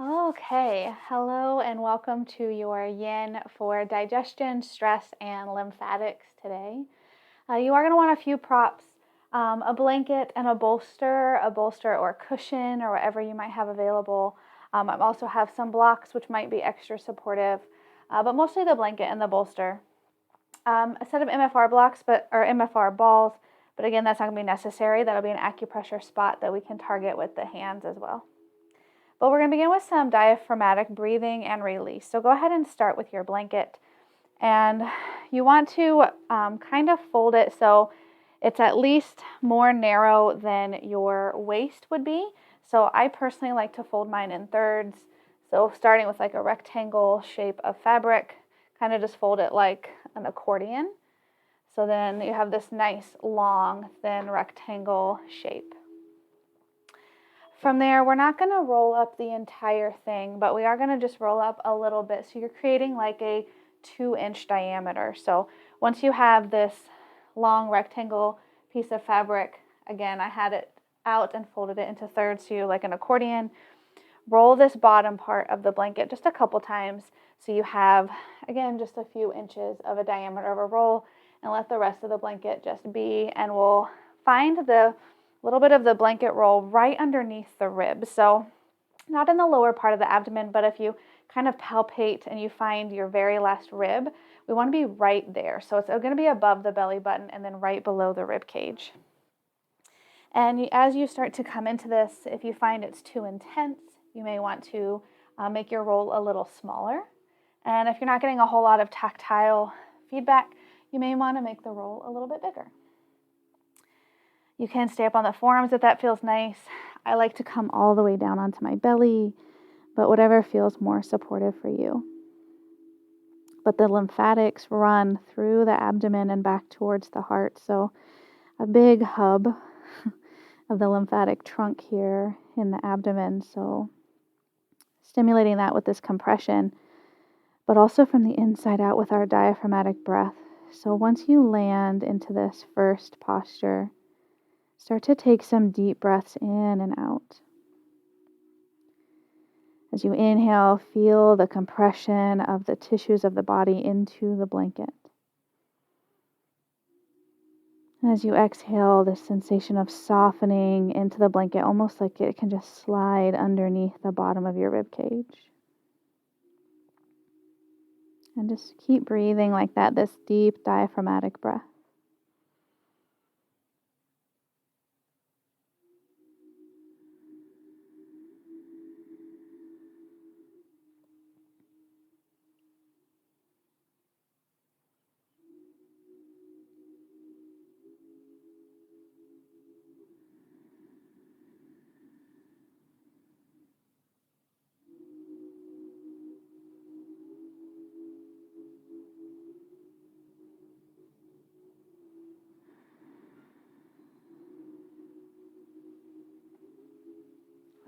Okay, hello and welcome to your yin for digestion, stress, and lymphatics today. You are going to want a few props, a blanket and a bolster or cushion or whatever you might have available. I also have some blocks which might be extra supportive, but mostly the blanket and the bolster. A set of MFR blocks, or MFR balls, but again, that's not going to be necessary. That'll be an acupressure spot that we can target with the hands as well. But we're going to begin with some diaphragmatic breathing and release. So go ahead and start with your blanket. And you want to kind of fold it so it's at least more narrow than your waist would be. So I personally like to fold mine in thirds. So starting with like a rectangle shape of fabric, kind of just fold it like an accordion. So then you have this nice, long, thin rectangle shape. From there, we're not going to roll up the entire thing, but we are going to just roll up a little bit. So you're creating like a 2-inch diameter. So once you have this long rectangle piece of fabric, again, I had it out and folded it into thirds, so you're like an accordion. Roll this bottom part of the blanket just a couple times so you have, again, just a few inches of a diameter of a roll, and let the rest of the blanket just be, and we'll find the little bit of the blanket roll right underneath the ribs. So not in the lower part of the abdomen, but if you kind of palpate and you find your very last rib, we want to be right there. So it's going to be above the belly button and then right below the rib cage. And as you start to come into this, if you find it's too intense, you may want to make your roll a little smaller. And if you're not getting a whole lot of tactile feedback, you may want to make the roll a little bit bigger. You can stay up on the forearms if that feels nice. I like to come all the way down onto my belly, but whatever feels more supportive for you. But the lymphatics run through the abdomen and back towards the heart. So a big hub of the lymphatic trunk here in the abdomen. So stimulating that with this compression, but also from the inside out with our diaphragmatic breath. So once you land into this first posture, start to take some deep breaths in and out. As you inhale, feel the compression of the tissues of the body into the blanket. And as you exhale, this sensation of softening into the blanket, almost like it can just slide underneath the bottom of your rib cage. And just keep breathing like that, this deep diaphragmatic breath.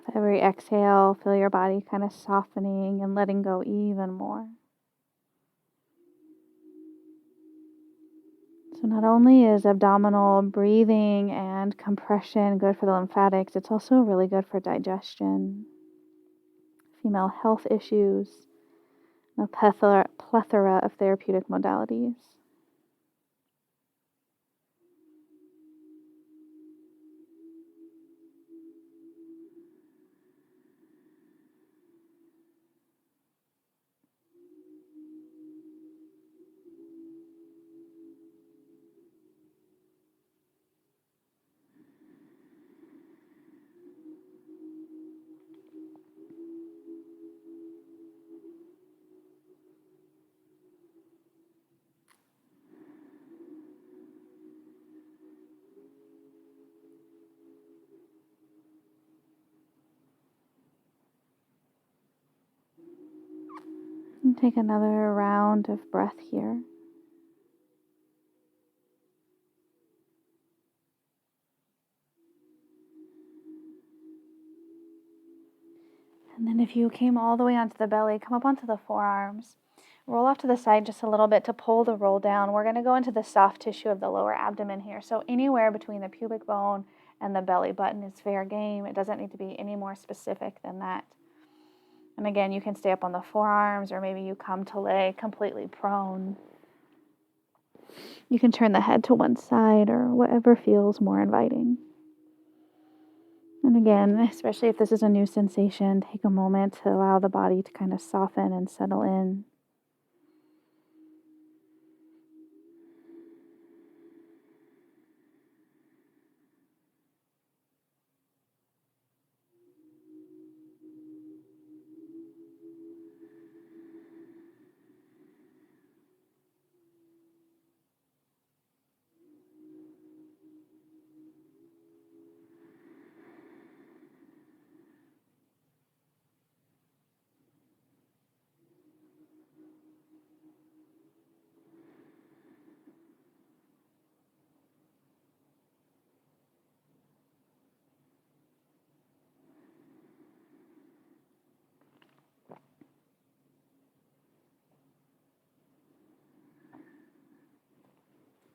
With every exhale, feel your body kind of softening and letting go even more. So not only is abdominal breathing and compression good for the lymphatics, it's also really good for digestion, female health issues, a plethora of therapeutic modalities. And take another round of breath here. And then if you came all the way onto the belly, come up onto the forearms. Roll off to the side just a little bit to pull the roll down. We're going to go into the soft tissue of the lower abdomen here. So anywhere between the pubic bone and the belly button is fair game. It doesn't need to be any more specific than that. And again, you can stay up on the forearms, or maybe you come to lay completely prone. You can turn the head to one side or whatever feels more inviting. And again, especially if this is a new sensation, take a moment to allow the body to kind of soften and settle in.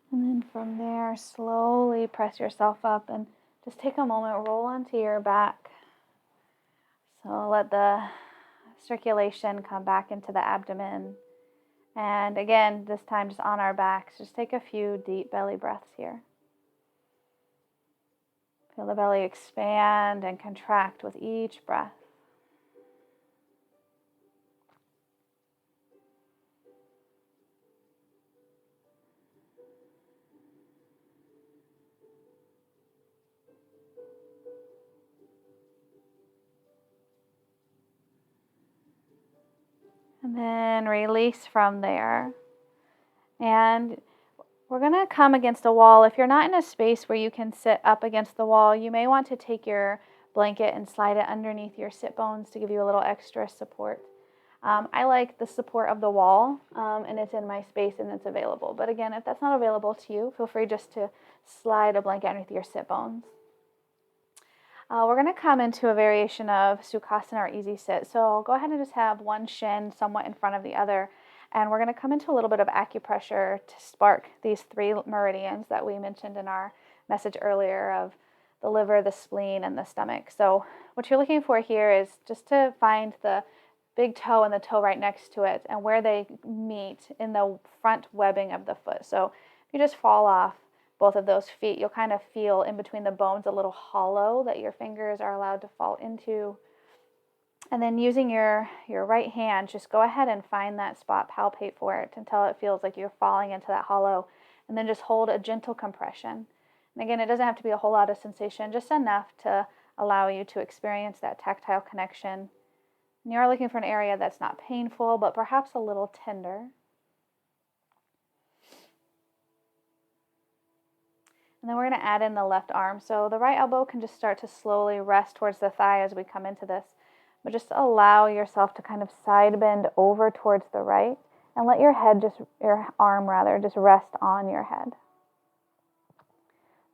And then from there, slowly press yourself up and just take a moment, roll onto your back. So let the circulation come back into the abdomen. And again, this time just on our backs, just take a few deep belly breaths here. Feel the belly expand and contract with each breath. And then release from there. And we're going to come against a wall. If you're not in a space where you can sit up against the wall, you may want to take your blanket and slide it underneath your sit bones to give you a little extra support. I like the support of the wall, and it's in my space and it's available. But again, if that's not available to you, feel free just to slide a blanket underneath your sit bones. We're going to come into a variation of Sukhasana or easy sit. So go ahead and just have one shin somewhat in front of the other. And we're going to come into a little bit of acupressure to spark these 3 meridians that we mentioned in our message earlier of the liver, the spleen, and the stomach. So what you're looking for here is just to find the big toe and the toe right next to it and where they meet in the front webbing of the foot. So if you just fall off both of those feet, you'll kind of feel in between the bones a little hollow that your fingers are allowed to fall into. And then using your right hand, just go ahead and find that spot, palpate for it until it feels like you're falling into that hollow. And then just hold a gentle compression. And again, it doesn't have to be a whole lot of sensation, just enough to allow you to experience that tactile connection. And you are looking for an area that's not painful, but perhaps a little tender. And then we're going to add in the left arm. So the right elbow can just start to slowly rest towards the thigh as we come into this. But just allow yourself to kind of side bend over towards the right and let your arm just rest on your head.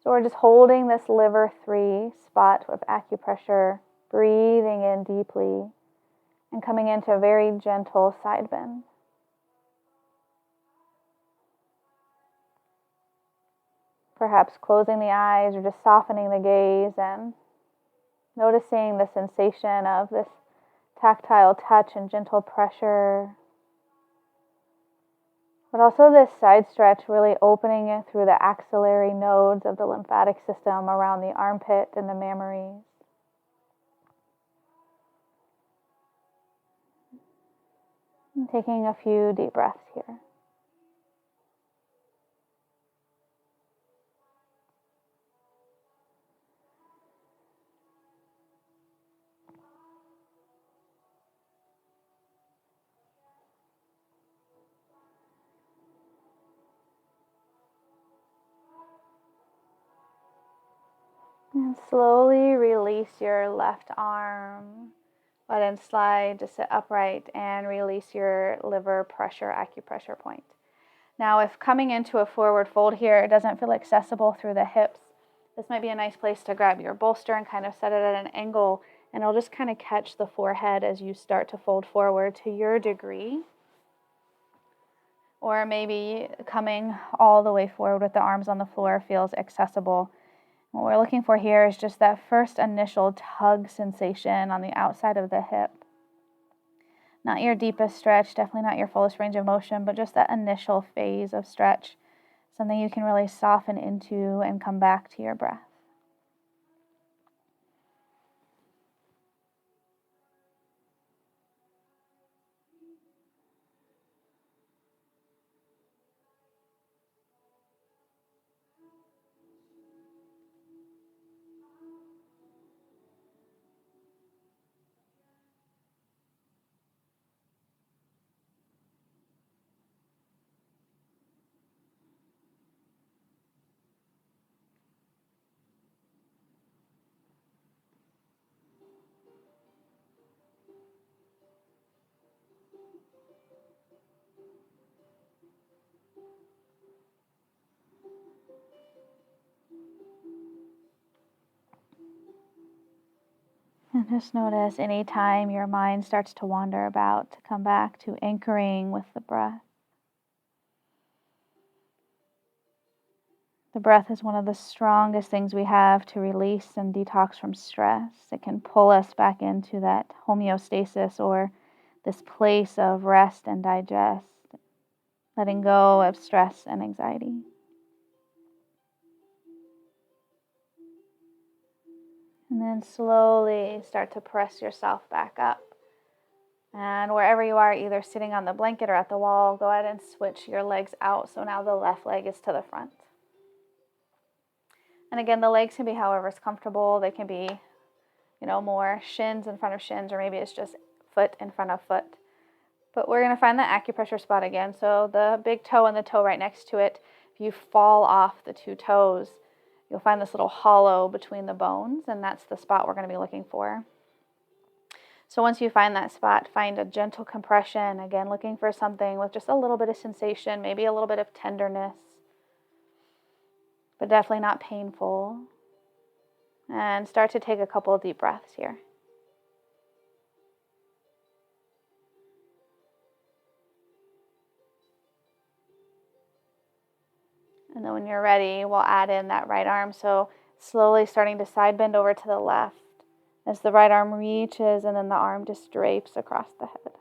So we're just holding this liver 3 spot of acupressure, breathing in deeply and coming into a very gentle side bend. Perhaps closing the eyes or just softening the gaze and noticing the sensation of this tactile touch and gentle pressure. But also this side stretch, really opening it through the axillary nodes of the lymphatic system around the armpit and the mammaries. And taking a few deep breaths here. And slowly release your left arm. Go ahead and slide to sit upright and release your liver pressure acupressure point. Now, if coming into a forward fold here doesn't feel accessible through the hips, this might be a nice place to grab your bolster and kind of set it at an angle, and it'll just kind of catch the forehead as you start to fold forward to your degree. Or maybe coming all the way forward with the arms on the floor feels accessible. What we're looking for here is just that first initial tug sensation on the outside of the hip. Not your deepest stretch, definitely not your fullest range of motion, but just that initial phase of stretch. Something you can really soften into and come back to your breath. And just notice anytime your mind starts to wander about, to come back to anchoring with the breath. The breath is one of the strongest things we have to release and detox from stress. It can pull us back into that homeostasis, or this place of rest and digest, letting go of stress and anxiety. And then slowly start to press yourself back up. And wherever you are, either sitting on the blanket or at the wall, go ahead and switch your legs out. So now the left leg is to the front. And again, the legs can be however is comfortable. They can be, more shins in front of shins, or maybe it's just foot in front of foot. But we're going to find the acupressure spot again. So the big toe and the toe right next to it, if you fall off the two toes, you'll find this little hollow between the bones, and that's the spot we're going to be looking for. So once you find that spot, find a gentle compression, again, looking for something with just a little bit of sensation, maybe a little bit of tenderness, but definitely not painful. And start to take a couple of deep breaths here. And then when you're ready, we'll add in that right arm. So slowly starting to side bend over to the left as the right arm reaches, and then the arm just drapes across the head.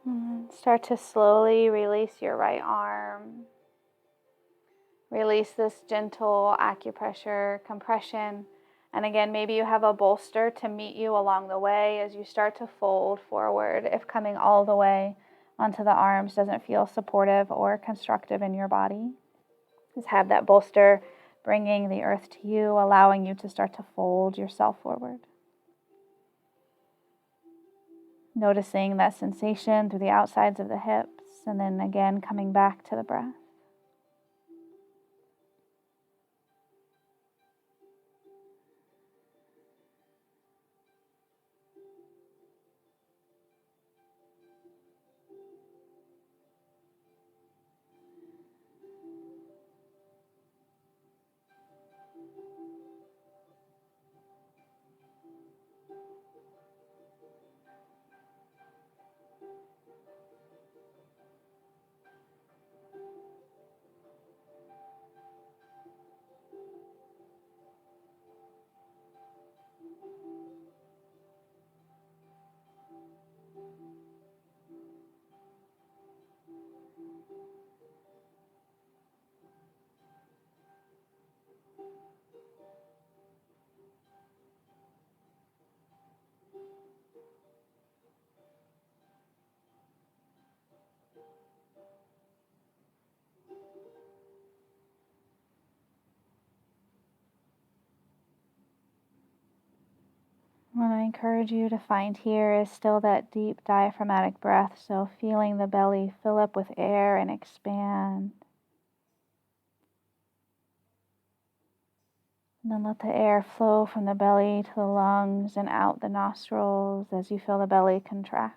And start to slowly release your right arm. Release this gentle acupressure compression. And again, maybe you have a bolster to meet you along the way as you start to fold forward, if coming all the way onto the arms doesn't feel supportive or constructive in your body. Just have that bolster bringing the earth to you, allowing you to start to fold yourself forward. Noticing that sensation through the outsides of the hips, and then again coming back to the breath. encourage you to find here is still that deep diaphragmatic breath. So feeling the belly fill up with air and expand. And then let the air flow from the belly to the lungs and out the nostrils as you feel the belly contract.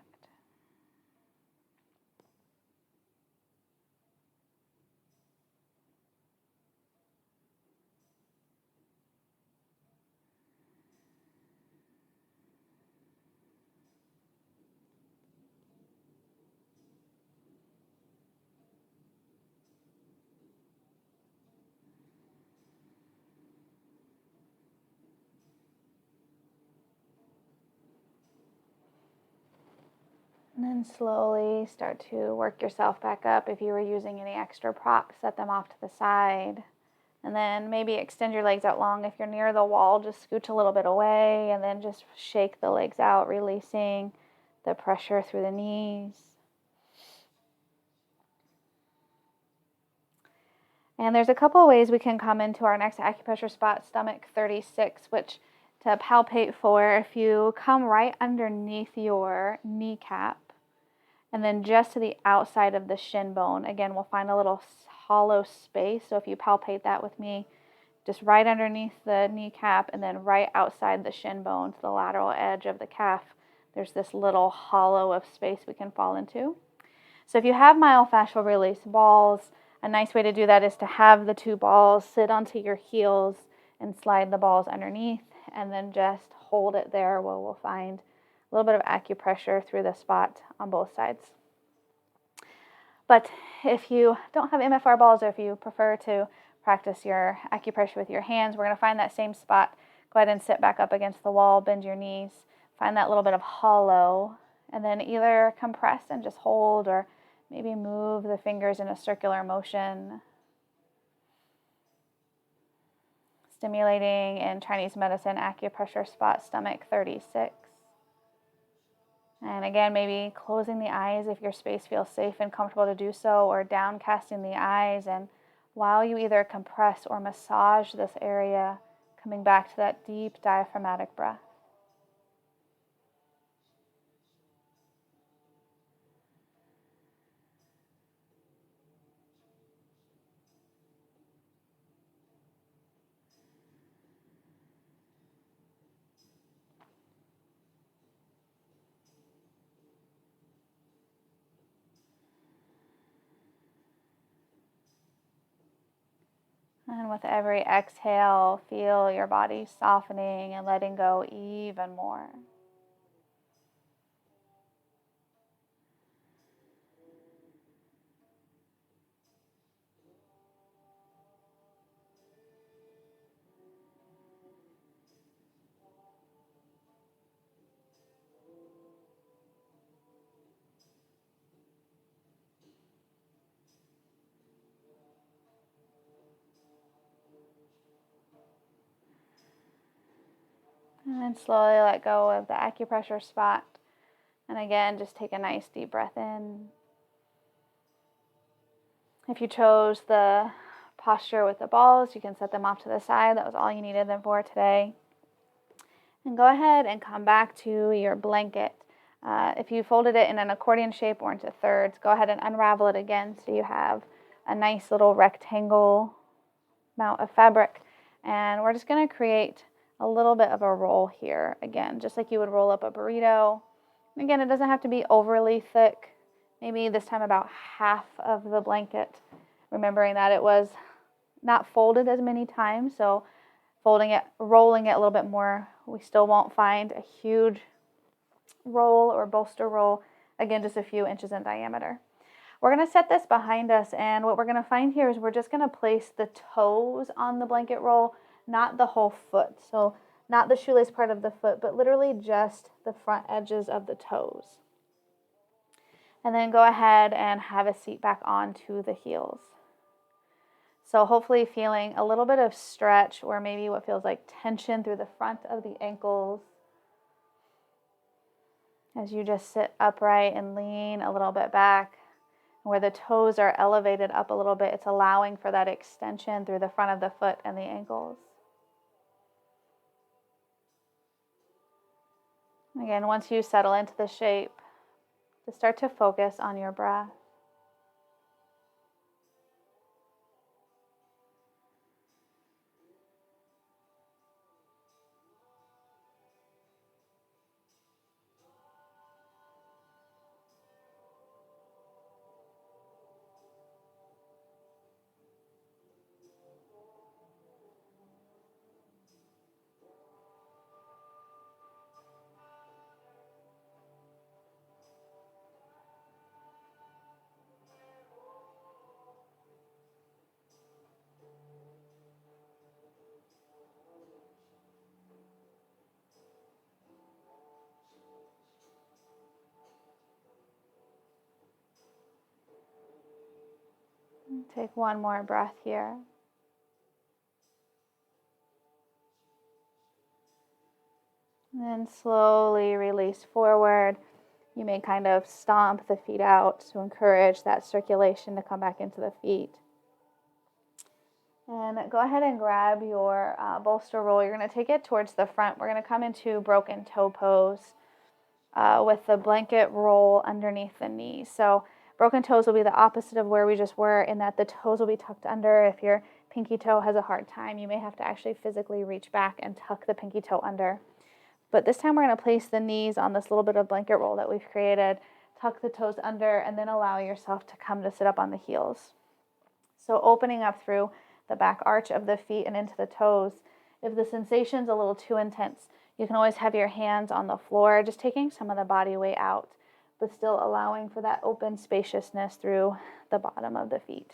And then slowly start to work yourself back up. If you were using any extra props, set them off to the side. And then maybe extend your legs out long. If you're near the wall, just scooch a little bit away and then just shake the legs out, releasing the pressure through the knees. And there's a couple of ways we can come into our next acupressure spot, stomach 36, which to palpate for, if you come right underneath your kneecap and then just to the outside of the shin bone, again, we'll find a little hollow space. So if you palpate that with me, just right underneath the kneecap and then right outside the shin bone to the lateral edge of the calf, there's this little hollow of space we can fall into. So if you have myofascial release balls, a nice way to do that is to have the two balls sit onto your heels and slide the balls underneath and then just hold it there where we'll find a little bit of acupressure through the spot on both sides. But if you don't have MFR balls or if you prefer to practice your acupressure with your hands, we're going to find that same spot. Go ahead and sit back up against the wall, bend your knees, find that little bit of hollow, and then either compress and just hold or maybe move the fingers in a circular motion. Stimulating in Chinese medicine acupressure spot, stomach 36. And again, maybe closing the eyes if your space feels safe and comfortable to do so, or downcasting the eyes. And while you either compress or massage this area, coming back to that deep diaphragmatic breath. And with every exhale, feel your body softening and letting go even more. And then slowly let go of the acupressure spot. And again, just take a nice deep breath in. If you chose the posture with the balls, you can set them off to the side. That was all you needed them for today. And go ahead and come back to your blanket. If you folded it in an accordion shape or into thirds, go ahead and unravel it again so you have a nice little rectangle amount of fabric. And we're just going to create a little bit of a roll here, again, just like you would roll up a burrito. Again, it doesn't have to be overly thick. Maybe this time about half of the blanket, remembering that it was not folded as many times, so folding it, rolling it a little bit more, we still won't find a huge roll or bolster roll. Again, just a few inches in diameter. We're going to set this behind us, and what we're going to find here is we're just going to place the toes on the blanket roll, not the whole foot. So not the shoelace part of the foot, but literally just the front edges of the toes. And then go ahead and have a seat back onto the heels. So hopefully feeling a little bit of stretch or maybe what feels like tension through the front of the ankles as you just sit upright and lean a little bit back. Where the toes are elevated up a little bit, it's allowing for that extension through the front of the foot and the ankles. Again, once you settle into the shape, to start to focus on your breath. Take one more breath here. And then slowly release forward. You may kind of stomp the feet out to encourage that circulation to come back into the feet. And go ahead and grab your bolster roll. You're going to take it towards the front. We're going to come into broken toe pose with the blanket roll underneath the knee. So broken toes will be the opposite of where we just were, in that the toes will be tucked under. If your pinky toe has a hard time, you may have to actually physically reach back and tuck the pinky toe under. But this time we're going to place the knees on this little bit of blanket roll that we've created, tuck the toes under, and then allow yourself to come to sit up on the heels. So opening up through the back arch of the feet and into the toes. If the sensation's a little too intense, you can always have your hands on the floor, just taking some of the body weight out, but still allowing for that open spaciousness through the bottom of the feet.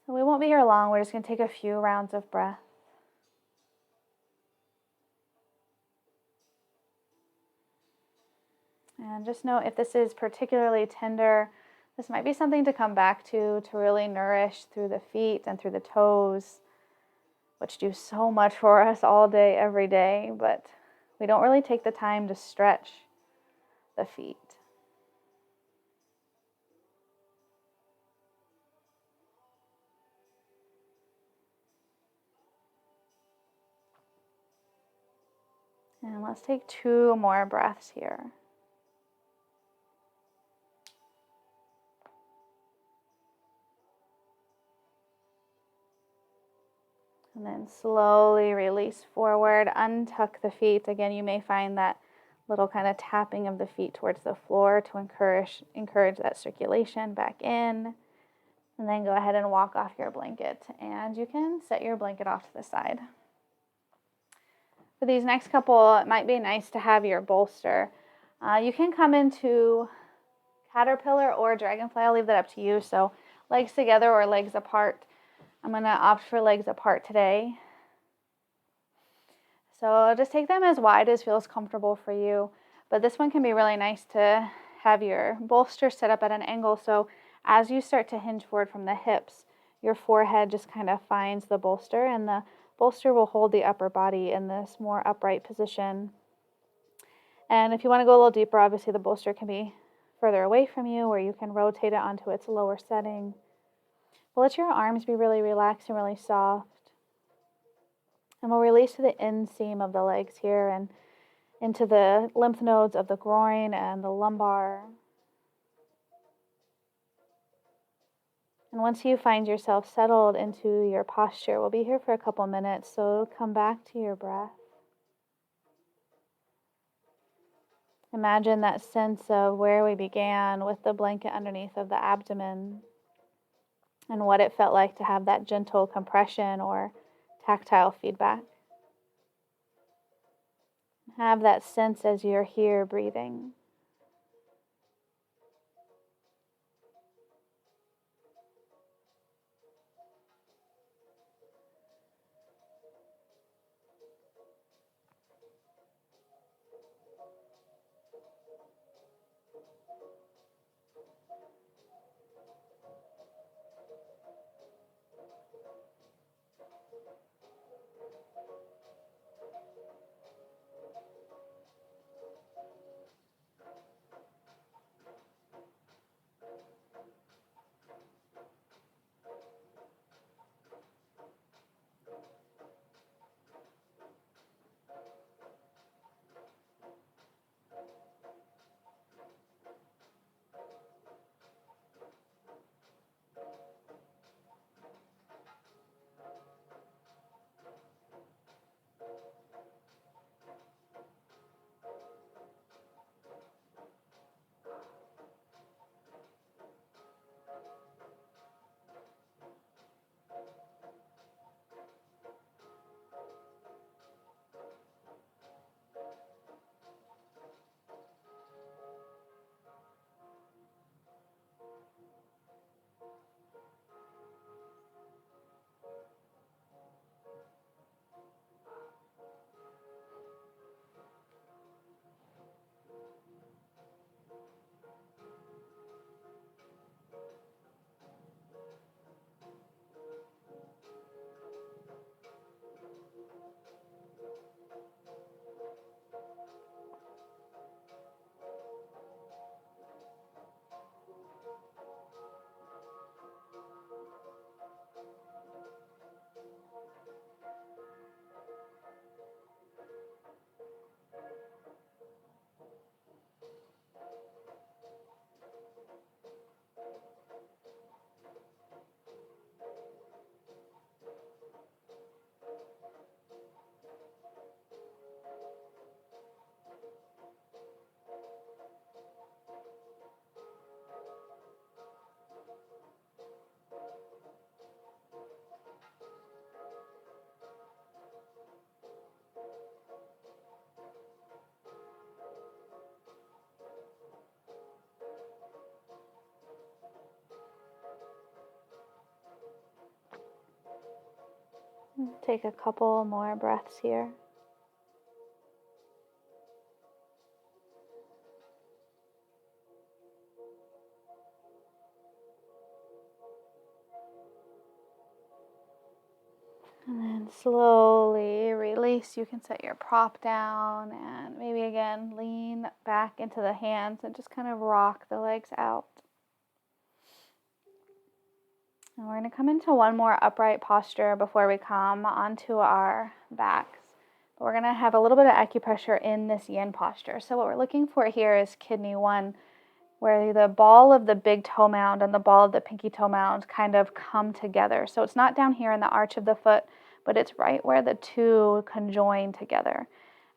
So we won't be here long. We're just going to take a few rounds of breath. And just know, if this is particularly tender, this might be something to come back to really nourish through the feet and through the toes, which do so much for us all day, every day, but we don't really take the time to stretch the feet. And let's take 2 more breaths here. And then slowly release forward, untuck the feet. Again, you may find that little kind of tapping of the feet towards the floor to encourage that circulation back in. And then go ahead and walk off your blanket, and you can set your blanket off to the side. For these next couple, it might be nice to have your bolster. You can come into caterpillar or dragonfly. I'll leave that up to you. So legs together or legs apart. I'm going to opt for legs apart today. So just take them as wide as feels comfortable for you. But this one can be really nice to have your bolster set up at an angle. So as you start to hinge forward from the hips, your forehead just kind of finds the bolster, and the bolster will hold the upper body in this more upright position. And if you want to go a little deeper, obviously the bolster can be further away from you, or you can rotate it onto its lower setting. But let your arms be really relaxed and really soft. And we'll release to the inseam of the legs here and into the lymph nodes of the groin and the lumbar. And once you find yourself settled into your posture, we'll be here for a couple minutes, so come back to your breath. Imagine that sense of where we began with the blanket underneath of the abdomen, and what it felt like to have that gentle compression or tactile feedback. Have that sense as you're here breathing. Take a couple more breaths here. And then slowly release. You can set your prop down and maybe again lean back into the hands and just kind of rock the legs out. And we're going to come into one more upright posture before we come onto our backs. But we're going to have a little bit of acupressure in this yin posture. So what we're looking for here is kidney 1, where the ball of the big toe mound and the ball of the pinky toe mound kind of come together. So it's not down here in the arch of the foot, but it's right where the two conjoin together.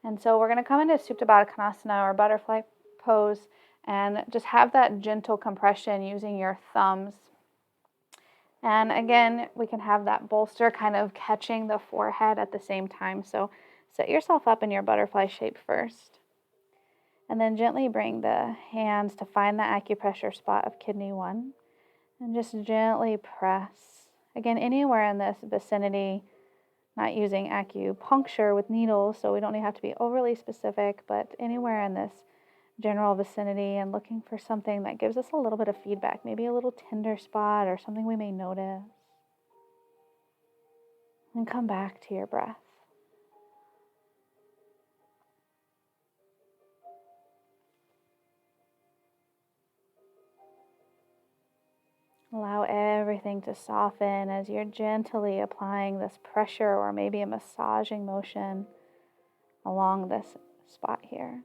And so we're going to come into Supta Baddha Konasana, or butterfly pose, and just have that gentle compression using your thumbs. And again, we can have that bolster kind of catching the forehead at the same time. So set yourself up in your butterfly shape first. And then gently bring the hands to find the acupressure spot of kidney 1. And just gently press. Again, anywhere in this vicinity, not using acupuncture with needles, so we don't have to be overly specific, but anywhere in this general vicinity, and looking for something that gives us a little bit of feedback, maybe a little tender spot or something we may notice. And come back to your breath. Allow everything to soften as you're gently applying this pressure or maybe a massaging motion along this spot here.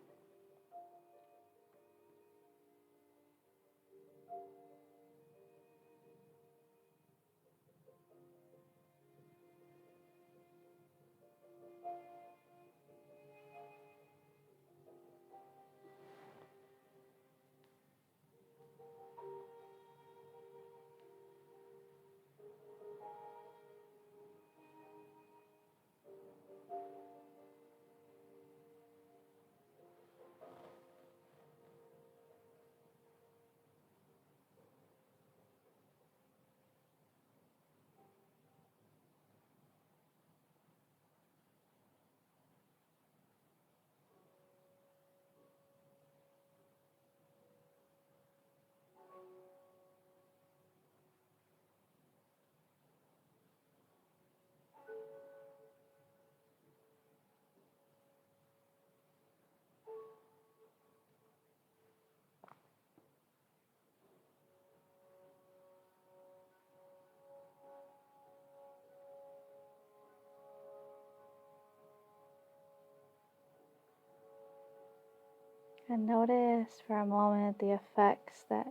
And notice for a moment the effects that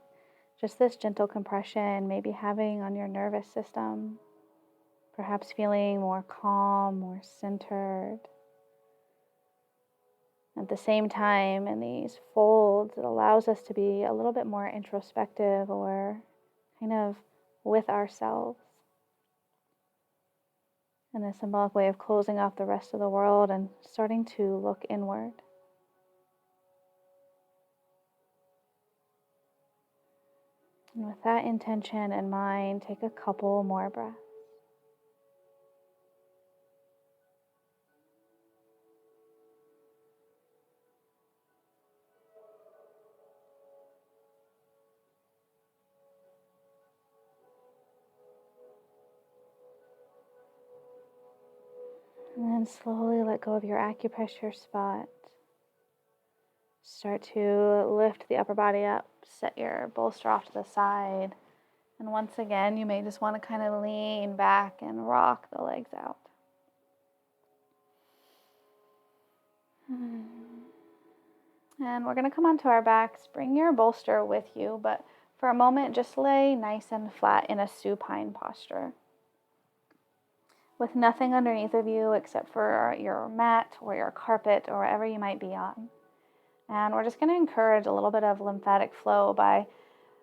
just this gentle compression may be having on your nervous system. Perhaps feeling more calm, more centered. At the same time, in these folds, it allows us to be a little bit more introspective or kind of with ourselves. In a symbolic way of closing off the rest of the world and starting to look inward. And with that intention in mind, take a couple more breaths. And then slowly let go of your acupressure spot. Start to lift the upper body up, set your bolster off to the side. And once again, you may just want to kind of lean back and rock the legs out. And we're going to come onto our backs. Bring your bolster with you, but for a moment, just lay nice and flat in a supine posture, with nothing underneath of you except for your mat or your carpet or wherever you might be on. And we're just going to encourage a little bit of lymphatic flow by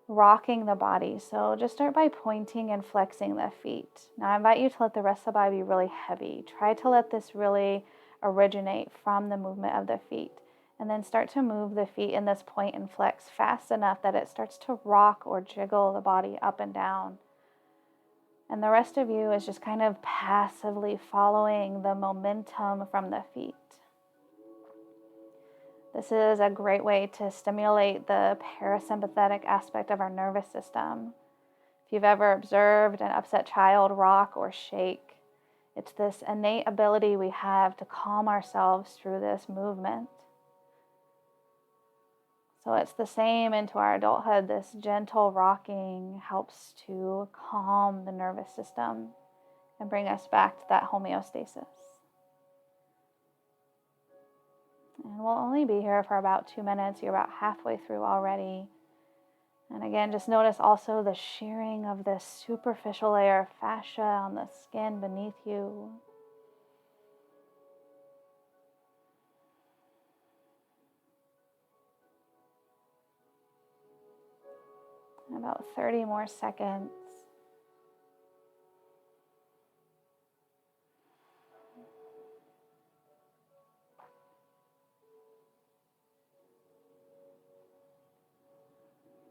rocking the body. So just start by pointing and flexing the feet. Now I invite you to let the rest of the body be really heavy. Try to let this really originate from the movement of the feet. And then start to move the feet in this point and flex fast enough that it starts to rock or jiggle the body up and down. And the rest of you is just kind of passively following the momentum from the feet. This is a great way to stimulate the parasympathetic aspect of our nervous system. If you've ever observed an upset child rock or shake, it's this innate ability we have to calm ourselves through this movement. So it's the same into our adulthood. This gentle rocking helps to calm the nervous system and bring us back to that homeostasis. And we'll only be here for about 2 minutes. You're about halfway through already. And again, just notice also the shearing of this superficial layer of fascia on the skin beneath you. About 30 more seconds.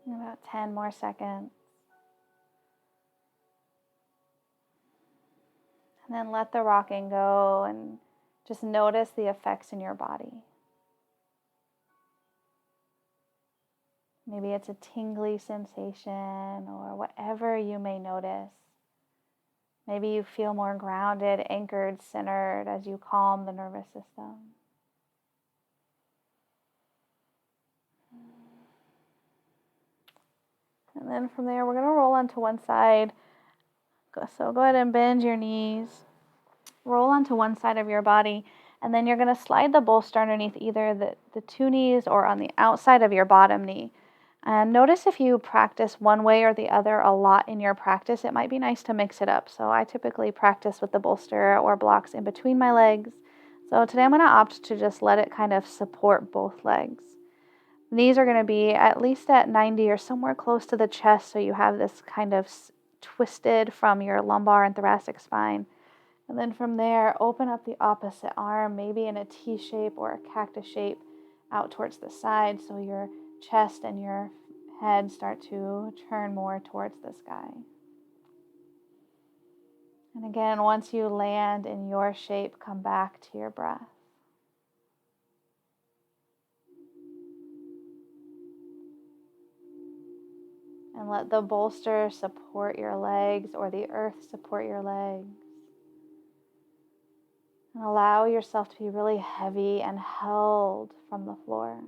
About 10 more seconds. And then let the rocking go and just notice the effects in your body. Maybe it's a tingly sensation or whatever you may notice. Maybe you feel more grounded, anchored, centered as you calm the nervous system. And then from there, we're going to roll onto one side. So go ahead and bend your knees. Roll onto one side of your body. And then you're going to slide the bolster underneath either the two knees or on the outside of your bottom knee. And notice if you practice one way or the other a lot in your practice, it might be nice to mix it up. So I typically practice with the bolster or blocks in between my legs. So today I'm going to opt to just let it kind of support both legs. Knees are going to be at least at 90 or somewhere close to the chest, so you have this kind of twisted from your lumbar and thoracic spine. And then from there, open up the opposite arm, maybe in a T shape or a cactus shape out towards the side, so your chest and your head start to turn more towards the sky. And again, once you land in your shape, come back to your breath. And let the bolster support your legs or the earth support your legs. And allow yourself to be really heavy and held from the floor.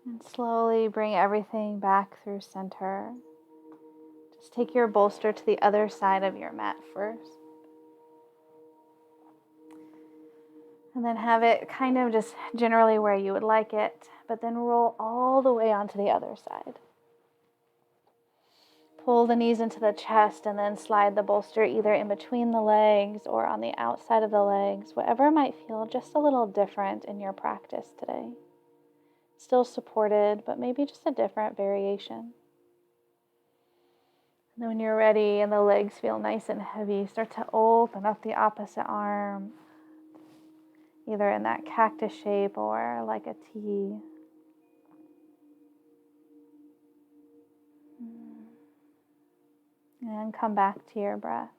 And slowly bring everything back through center. Just take your bolster to the other side of your mat first. And then have it kind of just generally where you would like it, but then roll all the way onto the other side. Pull the knees into the chest and then slide the bolster either in between the legs or on the outside of the legs, whatever might feel just a little different in your practice today. Still supported, but maybe just a different variation. And then when you're ready and the legs feel nice and heavy, start to open up the opposite arm, either in that cactus shape or like a T. And come back to your breath.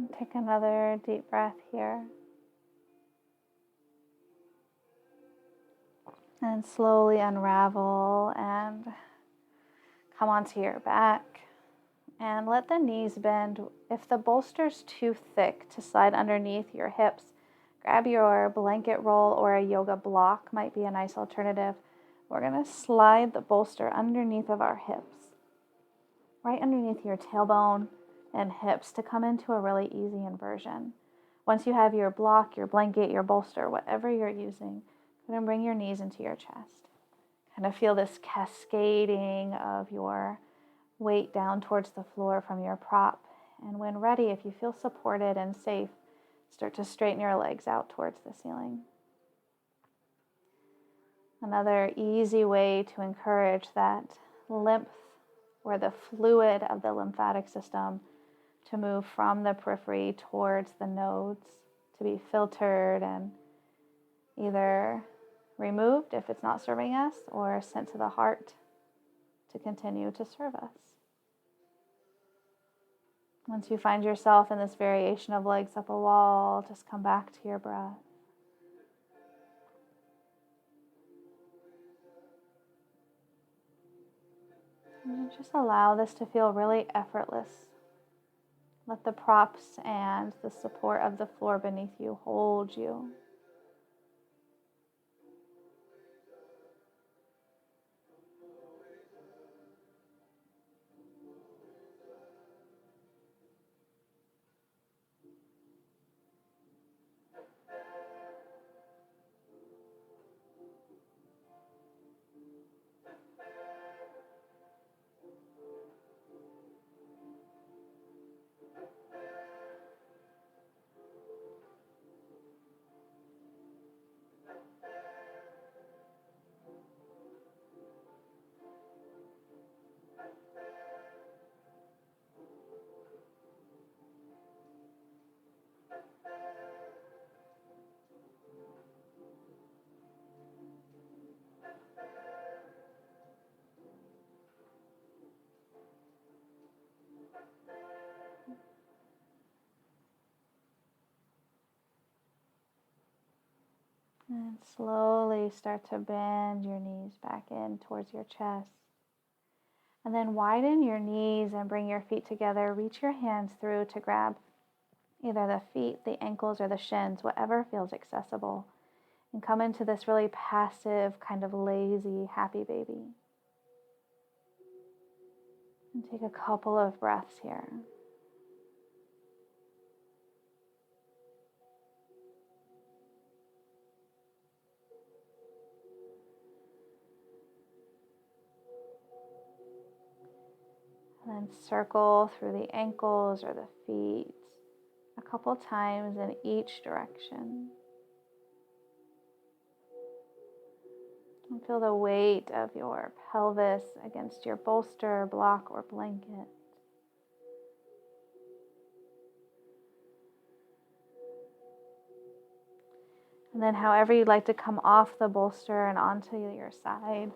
And take another deep breath here. And slowly unravel and come onto your back. And let the knees bend. If the bolster's too thick to slide underneath your hips, grab your blanket roll or a yoga block, might be a nice alternative. We're going to slide the bolster underneath of our hips, right underneath your tailbone and hips to come into a really easy inversion. Once you have your block, your blanket, your bolster, whatever you're using, go ahead and bring your knees into your chest. Kind of feel this cascading of your weight down towards the floor from your prop. And when ready, if you feel supported and safe, start to straighten your legs out towards the ceiling. Another easy way to encourage that lymph or the fluid of the lymphatic system to move from the periphery towards the nodes, to be filtered and either removed if it's not serving us or sent to the heart to continue to serve us. Once you find yourself in this variation of legs up a wall, just come back to your breath. And just allow this to feel really effortless. Let the props and the support of the floor beneath you hold you. And slowly start to bend your knees back in towards your chest. And then widen your knees and bring your feet together. Reach your hands through to grab either the feet, the ankles, or the shins, whatever feels accessible. And come into this really passive, kind of lazy, happy baby. And take a couple of breaths here. And then circle through the ankles or the feet a couple times in each direction. And feel the weight of your pelvis against your bolster, block, or blanket. And then however you'd like to come off the bolster and onto your side.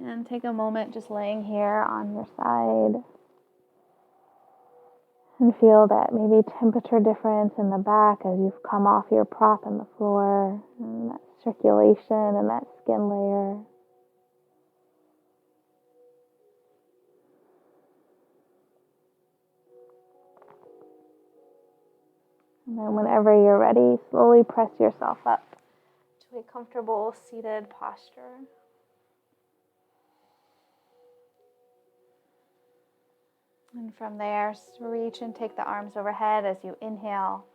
And take a moment just laying here on your side. And feel that maybe temperature difference in the back as you've come off your prop on the floor. And that circulation and that skin layer. And then whenever you're ready, slowly press yourself up to a comfortable seated posture. And from there, reach and take the arms overhead as you inhale.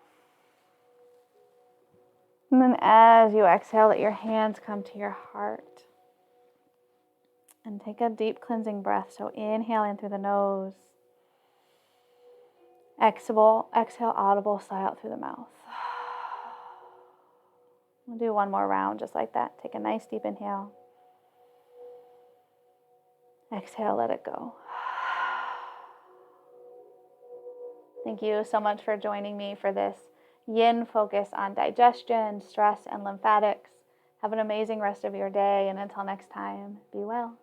And then as you exhale, let your hands come to your heart. And take a deep cleansing breath. So inhale in through the nose. Exhale audible, sigh out through the mouth. We'll do one more round just like that. Take a nice deep inhale. Exhale, let it go. Thank you so much for joining me for this yin focus on digestion, stress, and lymphatics. Have an amazing rest of your day, and until next time, be well.